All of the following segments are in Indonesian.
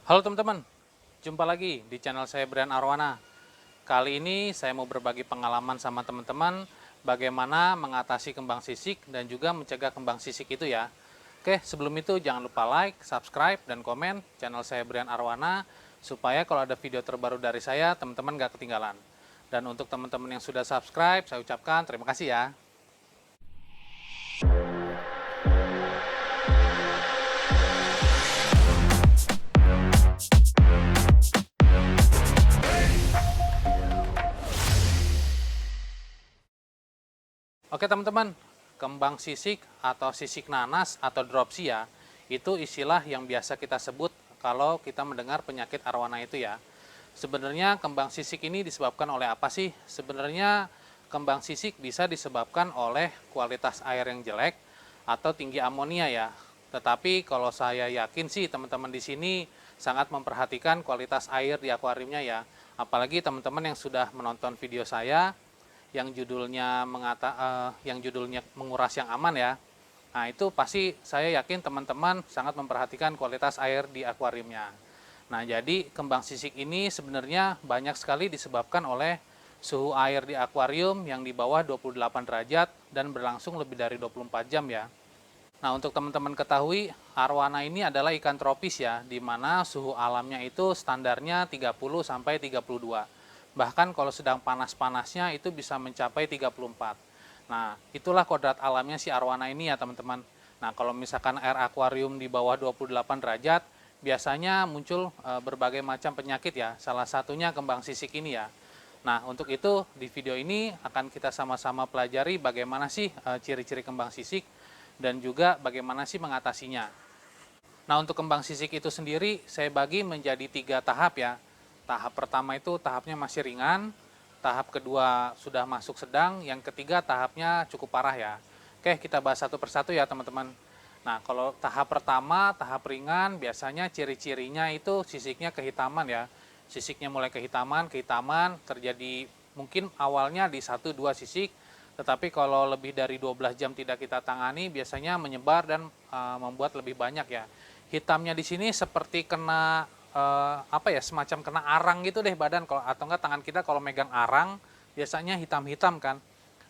Halo teman-teman, jumpa lagi di channel saya Brian Arwana. Kali ini saya mau berbagi pengalaman sama teman-teman bagaimana mengatasi kembang sisik dan juga mencegah kembang sisik itu ya. Oke, sebelum itu jangan lupa like, subscribe, dan komen channel saya Brian Arwana supaya kalau ada video terbaru dari saya, teman-teman gak ketinggalan. Dan untuk teman-teman yang sudah subscribe, saya ucapkan terima kasih ya. Oke teman-teman, kembang sisik atau sisik nanas atau dropsia itu istilah yang biasa kita sebut kalau kita mendengar penyakit arwana itu ya. Sebenarnya kembang sisik ini disebabkan oleh apa sih? Sebenarnya kembang sisik bisa disebabkan oleh kualitas air yang jelek atau tinggi amonia ya. Tetapi kalau saya yakin sih teman-teman di sini sangat memperhatikan kualitas air di akuariumnya ya. Apalagi teman-teman yang sudah menonton video saya yang judulnya menguras yang aman ya. Nah, itu pasti saya yakin teman-teman sangat memperhatikan kualitas air di akuariumnya. Nah, jadi kembang sisik ini sebenarnya banyak sekali disebabkan oleh suhu air di akuarium yang di bawah 28 derajat dan berlangsung lebih dari 24 jam ya. Nah, untuk teman-teman ketahui, arwana ini adalah ikan tropis ya, di mana suhu alamnya itu standarnya 30 sampai 32. Bahkan kalau sedang panas-panasnya itu bisa mencapai 34. Nah, itulah kodrat alamnya si arwana ini ya, teman-teman. Nah, kalau misalkan air akuarium di bawah 28 derajat, biasanya muncul berbagai macam penyakit ya. Salah satunya kembang sisik ini ya. Nah, untuk itu di video ini akan kita sama-sama pelajari bagaimana sih ciri-ciri kembang sisik dan juga bagaimana sih mengatasinya. Nah, untuk kembang sisik itu sendiri saya bagi menjadi 3 tahap ya. Tahap pertama itu tahapnya masih ringan, tahap kedua sudah masuk sedang, yang ketiga tahapnya cukup parah ya. Oke, kita bahas satu persatu ya teman-teman. Nah, kalau tahap pertama, tahap ringan, biasanya ciri-cirinya itu sisiknya kehitaman ya. Sisiknya mulai kehitaman, terjadi mungkin awalnya di 1-2 sisik, tetapi kalau lebih dari 12 jam tidak kita tangani, biasanya menyebar dan membuat lebih banyak ya. Hitamnya di sini seperti kena apa ya, semacam kena arang gitu deh badan, kalau atau enggak tangan kita kalau megang arang biasanya hitam-hitam kan,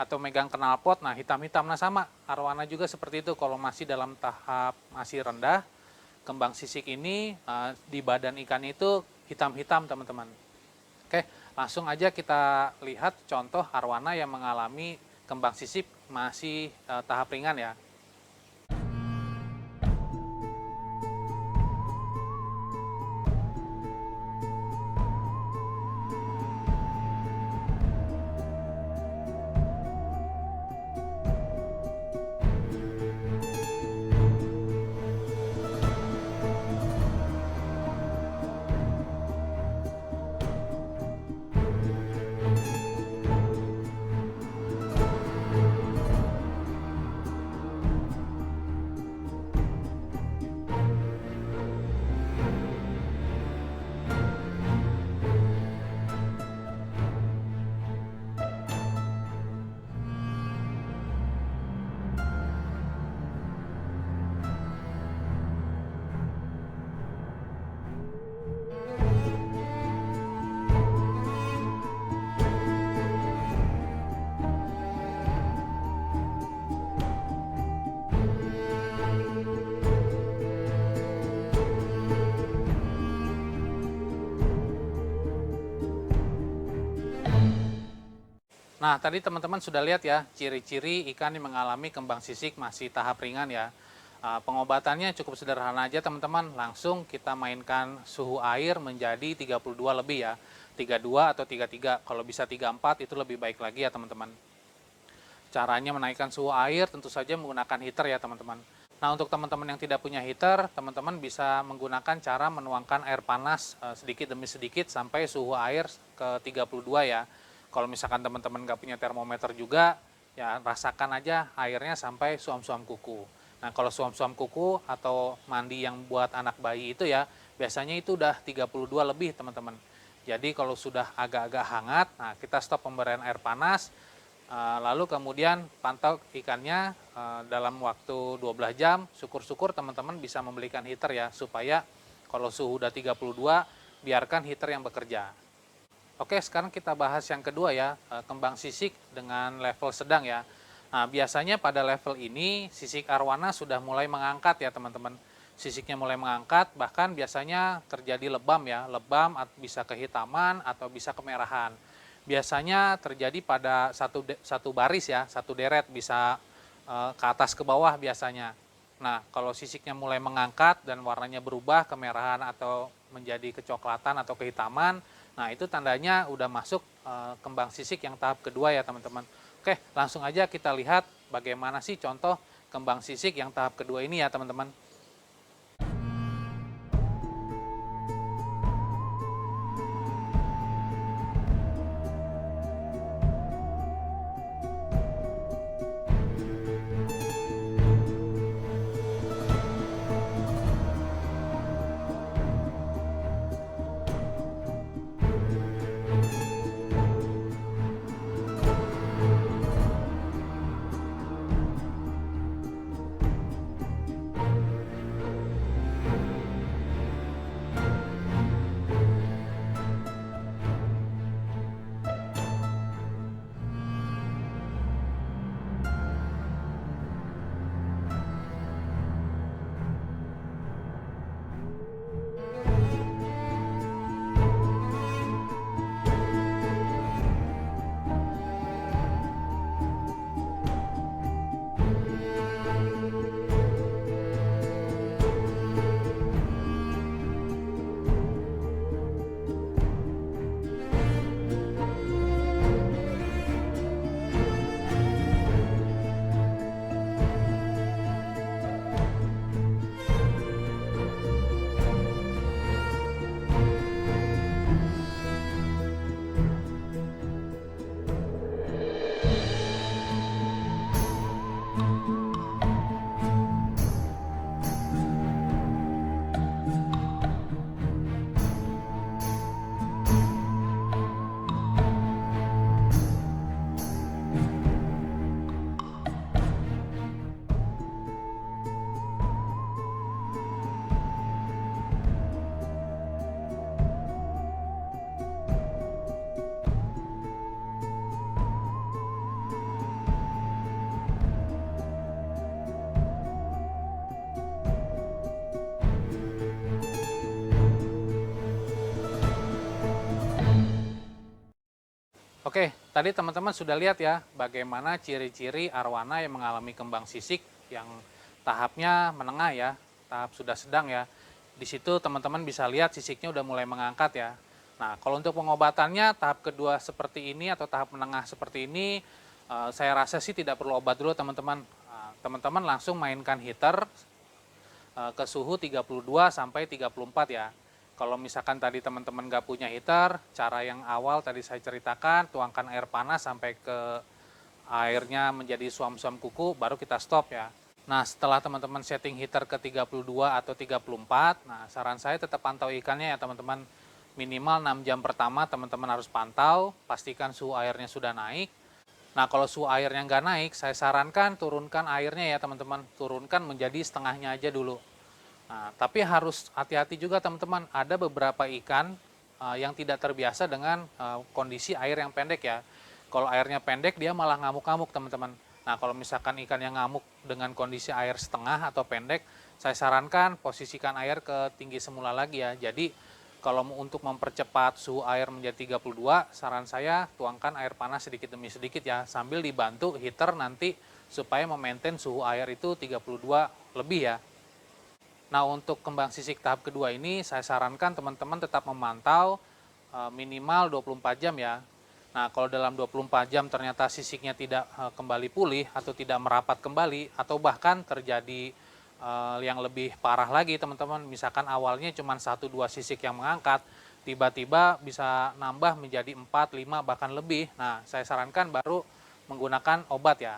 atau megang knalpot, nah hitam-hitam. Nah sama arwana juga seperti itu, kalau masih dalam tahap masih rendah, kembang sisik ini di badan ikan itu hitam-hitam teman-teman. Oke, langsung aja kita lihat contoh arwana yang mengalami kembang sisik masih tahap ringan ya. Nah, tadi teman-teman sudah lihat ya ciri-ciri ikan yang mengalami kembang sisik masih tahap ringan ya. Pengobatannya cukup sederhana aja teman-teman, langsung kita mainkan suhu air menjadi 32 lebih ya. 32 atau 33, kalau bisa 34 itu lebih baik lagi ya teman-teman. Caranya menaikkan suhu air tentu saja menggunakan heater ya teman-teman. Nah, untuk teman-teman yang tidak punya heater, teman-teman bisa menggunakan cara menuangkan air panas sedikit demi sedikit sampai suhu air ke 32 ya. Kalau misalkan teman-teman nggak punya termometer juga, ya rasakan aja airnya sampai suam-suam kuku. Nah, kalau suam-suam kuku atau mandi yang buat anak bayi itu ya, biasanya itu udah 32 lebih teman-teman. Jadi kalau sudah agak-agak hangat, nah kita stop pemberian air panas, lalu kemudian pantau ikannya dalam waktu 12 jam, syukur-syukur teman-teman bisa membelikan heater ya, supaya Kalau suhu udah 32, biarkan heater yang bekerja. Oke, sekarang kita bahas yang kedua ya, kembang sisik dengan level sedang ya. Nah, biasanya pada level ini sisik arwana sudah mulai mengangkat ya teman-teman. Sisiknya mulai mengangkat, bahkan biasanya terjadi lebam ya, lebam bisa kehitaman atau bisa kemerahan. Biasanya terjadi pada satu baris ya, satu deret, bisa ke atas ke bawah biasanya. Nah, kalau sisiknya mulai mengangkat dan warnanya berubah kemerahan atau menjadi kecoklatan atau kehitaman, nah itu tandanya udah masuk kembang sisik yang tahap kedua ya teman-teman. Oke, langsung aja kita lihat bagaimana sih contoh kembang sisik yang tahap kedua ini ya teman-teman. Oke, tadi teman-teman sudah lihat ya bagaimana ciri-ciri arwana yang mengalami kembang sisik yang tahapnya menengah ya, tahap sudah sedang ya. Di situ teman-teman bisa lihat sisiknya udah mulai mengangkat ya. Nah, kalau untuk pengobatannya tahap kedua seperti ini atau tahap menengah seperti ini, saya rasa sih tidak perlu obat dulu teman-teman. Teman-teman langsung mainkan heater ke suhu 32 sampai 34 ya. Kalau misalkan tadi teman-teman nggak punya heater, cara yang awal tadi saya ceritakan, tuangkan air panas sampai ke airnya menjadi suam-suam kuku, baru kita stop ya. Nah, setelah teman-teman setting heater ke 32 atau 34, nah saran saya tetap pantau ikannya ya teman-teman. Minimal 6 jam pertama teman-teman harus pantau, pastikan suhu airnya sudah naik. Nah, kalau suhu airnya nggak naik, saya sarankan turunkan airnya ya teman-teman. Turunkan menjadi setengahnya aja dulu. Nah, tapi harus hati-hati juga teman-teman. Ada beberapa ikan yang tidak terbiasa dengan kondisi air yang pendek ya. Kalau airnya pendek dia malah ngamuk-ngamuk teman-teman. Nah, kalau misalkan ikan yang ngamuk dengan kondisi air setengah atau pendek, saya sarankan posisikan air ke tinggi semula lagi ya. Jadi kalau untuk mempercepat suhu air menjadi 32, saran saya tuangkan air panas sedikit demi sedikit ya, sambil dibantu heater nanti supaya memaintain suhu air itu 32 lebih ya. Nah, untuk kembang sisik tahap kedua ini saya sarankan teman-teman tetap memantau minimal 24 jam ya. Nah, kalau dalam 24 jam ternyata sisiknya tidak kembali pulih atau tidak merapat kembali atau bahkan terjadi yang lebih parah lagi teman-teman, misalkan awalnya cuma 1-2 sisik yang mengangkat, tiba-tiba bisa nambah menjadi 4, 5 bahkan lebih. Nah, saya sarankan baru menggunakan obat ya.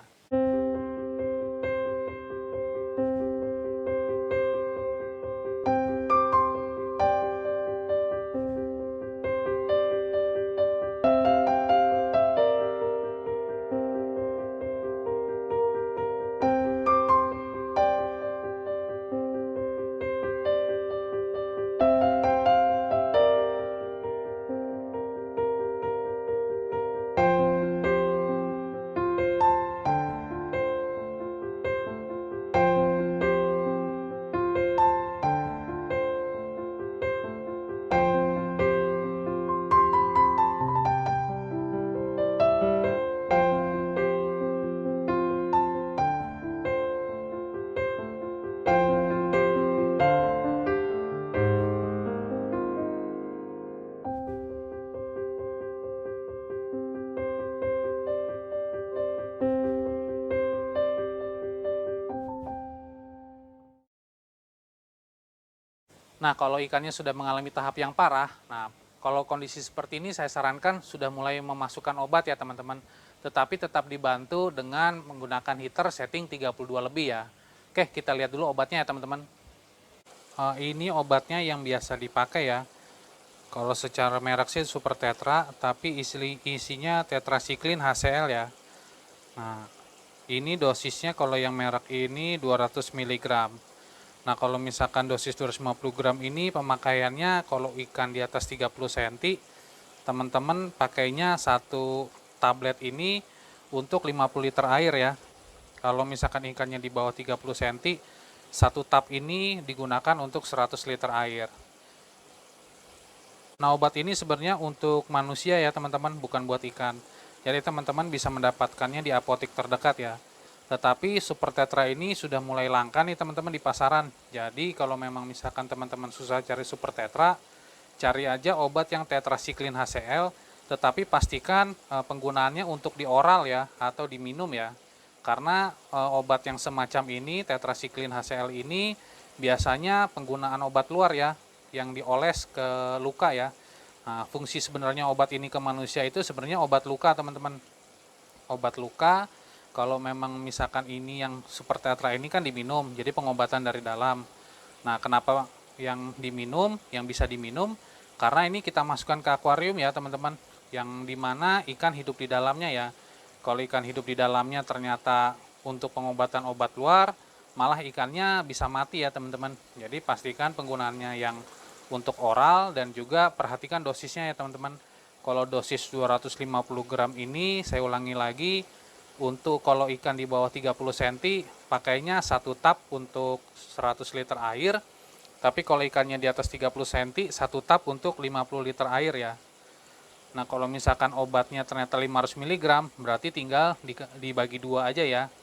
Nah, kalau ikannya sudah mengalami tahap yang parah, nah kalau kondisi seperti ini saya sarankan sudah mulai memasukkan obat ya teman-teman. Tetapi tetap dibantu dengan menggunakan heater setting 32 lebih ya. Oke, kita lihat dulu obatnya ya teman-teman. Ini obatnya yang biasa dipakai ya. Kalau secara merek sih Super Tetra, tapi isinya tetracycline HCl ya. Nah, ini dosisnya kalau yang merek ini 200 mg. Nah, kalau misalkan dosis 250 gram ini pemakaiannya kalau ikan di atas 30 cm, teman-teman pakainya satu tablet ini untuk 50 liter air ya. Kalau misalkan ikannya di bawah 30 cm, satu tab ini digunakan untuk 100 liter air. Nah, obat ini sebenarnya untuk manusia ya teman-teman, bukan buat ikan. Jadi teman-teman bisa mendapatkannya di apotek terdekat ya. Tetapi Super Tetra ini sudah mulai langka nih teman-teman di pasaran. Jadi kalau memang misalkan teman-teman susah cari Super Tetra, cari aja obat yang tetracycline HCl, tetapi pastikan penggunaannya untuk di oral ya atau diminum ya. Karena obat yang semacam ini, tetracycline HCl ini biasanya penggunaan obat luar ya, yang dioles ke luka ya. Nah, fungsi sebenarnya obat ini ke manusia itu sebenarnya obat luka teman-teman. Obat luka. Kalau memang misalkan ini yang Super Tetra ini kan diminum, jadi pengobatan dari dalam. Nah, kenapa yang diminum, yang bisa diminum? Karena ini kita masukkan ke akuarium ya teman-teman, yang dimana ikan hidup di dalamnya ya. Kalau ikan hidup di dalamnya ternyata untuk pengobatan obat luar, malah ikannya bisa mati ya teman-teman. Jadi pastikan penggunaannya yang untuk oral dan juga perhatikan dosisnya ya teman-teman. Kalau dosis 250 gram ini, saya ulangi lagi, untuk kalau ikan di bawah 30 cm, pakainya satu tab untuk 100 liter air. Tapi kalau ikannya di atas 30 cm, satu tab untuk 50 liter air ya. Nah, kalau misalkan obatnya ternyata 500 mg, berarti tinggal dibagi dua aja ya.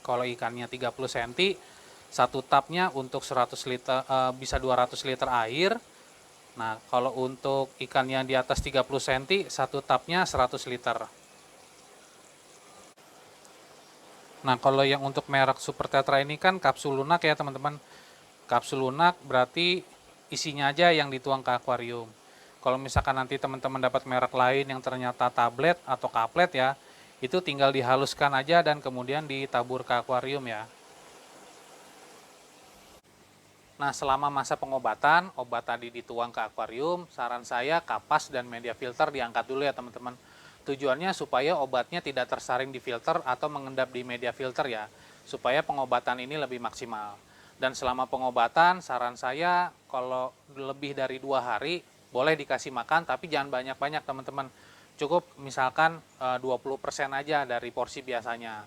Kalau ikannya 30 cm, satu tabnya untuk 100 liter, bisa 200 liter air. Nah, kalau untuk ikan yang di atas 30 cm, satu tabnya 100 liter. Nah, kalau yang untuk merek Super Tetra ini kan kapsul lunak ya teman-teman. Kapsul lunak berarti isinya aja yang dituang ke akuarium. Kalau misalkan nanti teman-teman dapat merek lain yang ternyata tablet atau kaplet ya, itu tinggal dihaluskan aja dan kemudian ditabur ke akuarium ya. Nah, selama masa pengobatan, obat tadi dituang ke akuarium, saran saya kapas dan media filter diangkat dulu ya teman-teman. Tujuannya supaya obatnya tidak tersaring di filter atau mengendap di media filter ya, supaya pengobatan ini lebih maksimal. Dan selama pengobatan, saran saya kalau lebih dari 2 hari, boleh dikasih makan, tapi jangan banyak-banyak teman-teman. Cukup misalkan 20% aja dari porsi biasanya.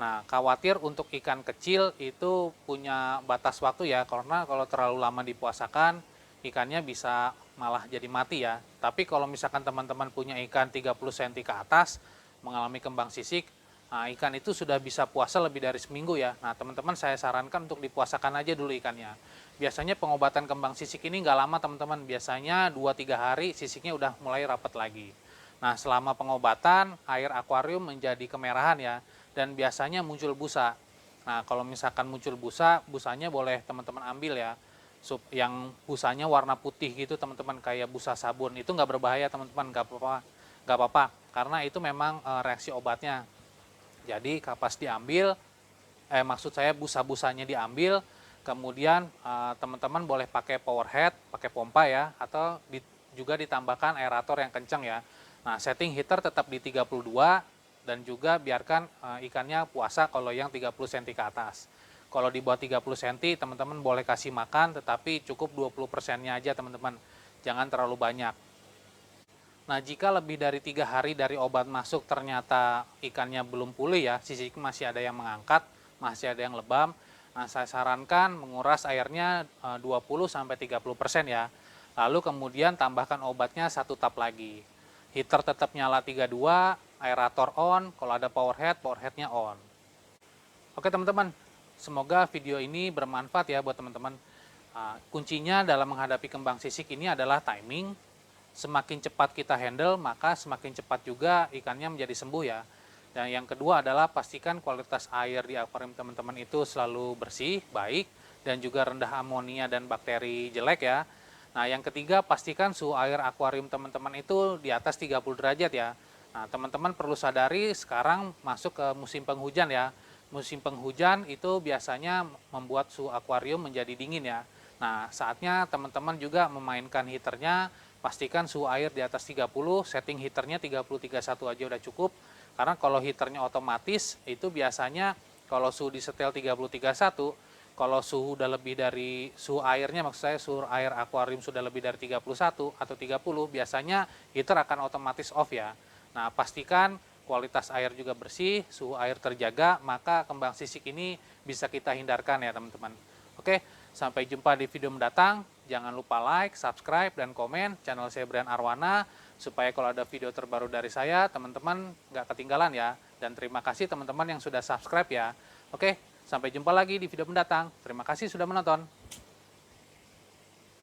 Nah, khawatir untuk ikan kecil itu punya batas waktu ya, karena kalau terlalu lama dipuasakan, ikannya bisa malah jadi mati ya. Tapi kalau misalkan teman-teman punya ikan 30 cm ke atas, mengalami kembang sisik, nah ikan itu sudah bisa puasa lebih dari seminggu ya. Nah, teman-teman saya sarankan untuk dipuasakan aja dulu ikannya. Biasanya pengobatan kembang sisik ini nggak lama teman-teman, biasanya 2-3 hari sisiknya udah mulai rapat lagi. Nah, selama pengobatan, air akuarium menjadi kemerahan ya, dan biasanya muncul busa. Nah, kalau misalkan muncul busa, busanya boleh teman-teman ambil ya. Yang busanya warna putih gitu teman-teman, kayak busa sabun, itu nggak berbahaya teman-teman, nggak apa-apa, karena itu memang reaksi obatnya. Jadi kapas diambil, maksud saya busa-busanya diambil, kemudian teman-teman boleh pakai power head, pakai pompa ya, atau juga ditambahkan aerator yang kencang ya. Nah, setting heater tetap di 32 dan juga biarkan ikannya puasa kalau yang 30 cm ke atas. Kalau di bawah 30 cm, teman-teman boleh kasih makan, tetapi cukup 20%-nya aja teman-teman. Jangan terlalu banyak. Nah, jika lebih dari 3 hari dari obat masuk ternyata ikannya belum pulih ya, sisik masih ada yang mengangkat, masih ada yang lebam, nah saya sarankan menguras airnya 20-30% ya. Lalu kemudian tambahkan obatnya satu tab lagi. Heater tetap nyala 32, aerator on, kalau ada power headnya on. Oke teman-teman, semoga video ini bermanfaat ya buat teman-teman. Kuncinya dalam menghadapi kembang sisik ini adalah timing. Semakin cepat kita handle, maka semakin cepat juga ikannya menjadi sembuh ya. Dan yang kedua adalah pastikan kualitas air di akuarium teman-teman itu selalu bersih, baik. dan juga rendah amonia dan bakteri jelek ya. Nah, yang ketiga, pastikan suhu air akuarium teman-teman itu di atas 30 derajat ya. Nah, teman-teman perlu sadari sekarang masuk ke musim penghujan ya. Musim penghujan itu biasanya membuat suhu akuarium menjadi dingin ya. Nah, saatnya teman-teman juga memainkan heaternya. Pastikan suhu air di atas 30, setting heaternya 30-31 aja udah cukup. Karena kalau heaternya otomatis, itu biasanya kalau suhu disetel 30-31, kalau suhu udah lebih dari suhu airnya, maksud saya suhu air akuarium sudah lebih dari 31 atau 30, biasanya heater akan otomatis off ya. Nah, pastikan kualitas air juga bersih, suhu air terjaga, maka kembang sisik ini bisa kita hindarkan ya teman-teman. Oke, sampai jumpa di video mendatang. Jangan lupa like, subscribe, dan komen channel saya Brian Arwana, supaya kalau ada video terbaru dari saya, teman-teman nggak ketinggalan ya. Dan terima kasih teman-teman yang sudah subscribe ya. Oke, sampai jumpa lagi di video mendatang. Terima kasih sudah menonton.